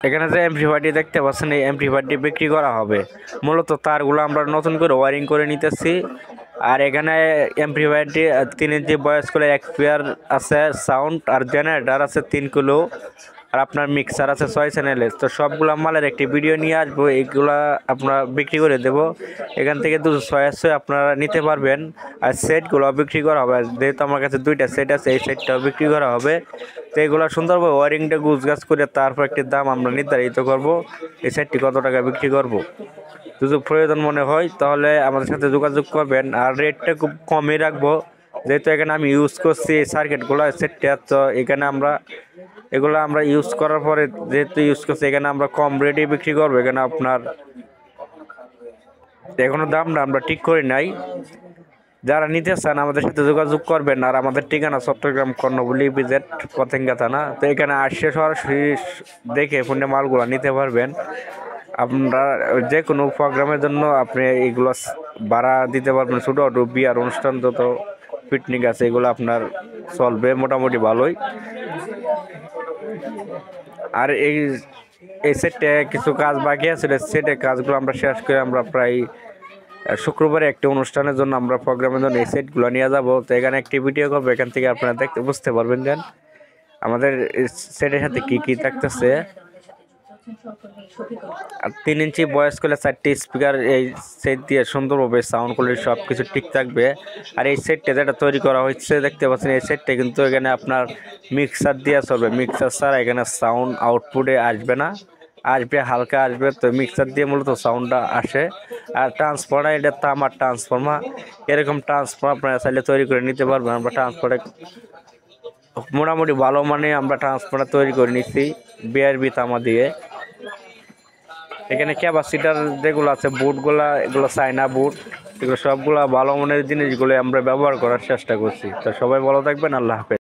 এখানে যে এমপ্লিফায়ারটি দেখতে পাচ্ছেন, এই এমপ্লিফায়ারটি বিক্রি করা হবে। মূলত তারগুলো আমরা নতুন করে ওয়ারিং করে নিতেছি। আর এখানে এমপ্লিফায়ারটি 3 ইঞ্চি ভয়েস করে এক্সপিয়ার আছে, সাউন্ড আর জেনারেটর আছে 3 কিলো, আর আপনার মিক্সার আছে 6 চ্যানেলের। তো সবগুলো মালের একটি ভিডিও নিয়ে আসবো, এইগুলা আপনারা বিক্রি করে দেবো। এখান থেকে 206 আপনারা নিতে পারবেন। আর সেটগুলো বিক্রি করা হবে, যেহেতু আমার কাছে 2টা সেট আছে, এই সেটটাও বিক্রি করা হবে। তো এগুলো সুন্দরভাবে ওয়ারিংটা গুছগাছ করে তারপর একটি দাম আমরা নির্ধারিত করব, এই সেটটি কত টাকা বিক্রি করব। যদি প্রয়োজন মনে হয় তাহলে আমাদের সাথে যোগাযোগ করবেন। আর রেটটা খুব কমই রাখবো, যেহেতু এখানে আমি ইউজ করছি এই সার্কিটগুলো সেটটা। তো এখানে এগুলো আমরা ইউজ করার পরে যেহেতু ইউজ করছি, এখানে আমরা কম রেটে বিক্রি করবো। এখানে আপনার এখনো দামটা আমরা ঠিক করি নাই। যারা নিতে চান আমাদের সাথে যোগাযোগ করবেন। আর আমাদের ঠিকানা চট্টগ্রাম কর্ণফুলী বিজেট পতেঙ্গা থানা। তো এখানে আসছে সরাসরি দেখে ফোনে মালগুলো নিতে পারবেন। আপনারা যে কোনো প্রোগ্রামের জন্য আপনি এগুলো ভাড়া দিতে পারবেন। ছোটো ছোটো বিয়ার অনুষ্ঠান, যত পিকনিক আছে এগুলো আপনার চলবে মোটামুটি ভালোই। আর এই সেটে কিছু কাজ বাকি আছে, সেটের কাজগুলো আমরা শেষ করে আমরা প্রায় শুক্রবারে একটি অনুষ্ঠানের জন্য আমরা প্রোগ্রামের জন্য এই সেটগুলো নিয়ে যাব। তো এখানে একটি ভিডিও করবো, এখান থেকে আপনারা দেখতে বুঝতে পারবেন যে আমাদের সেটের সাথে কি কি থাকতেছে। আর 3 ইঞ্চি ভয়েস করলে 4টি স্পিকার, এই সেট দিয়ে সুন্দরভাবে সাউন্ড কোয়ালিটি সব কিছু ঠিক থাকবে। আর এই সেটটা যেটা তৈরি করা হচ্ছে দেখতে পাচ্ছেন, এই সেটটা কিন্তু এখানে আপনার মিক্সার দিয়ে চলবে। মিক্সার ছাড়া এখানে সাউন্ড আউটপুটে আসবে না, আসবে হালকা আসবে। তো মিক্সার দিয়ে মূলত সাউন্ডটা আসে। আর ট্রান্সফর্মার, এটা তামার ট্রান্সফর্মার, এরকম ট্রান্সফর্মার আপনারা চাইলে তৈরি করে নিতে পারবেন। আমরা ট্রান্সফর্মার মোটামুটি ভালো মানে আমরা ট্রান্সফর্মার তৈরি করে নিচ্ছি বিআরবি তামা দিয়ে। এখানে ক্যাপাসিটার যেগুলো আছে, বুটগুলা, এগুলো চায়না বুট, এগুলো সবগুলা ভালো মানের জিনিসগুলো আমরা ব্যবহার করার চেষ্টা করছি। তো সবাই ভালো থাকবেন, আল্লাহ হাফেজ।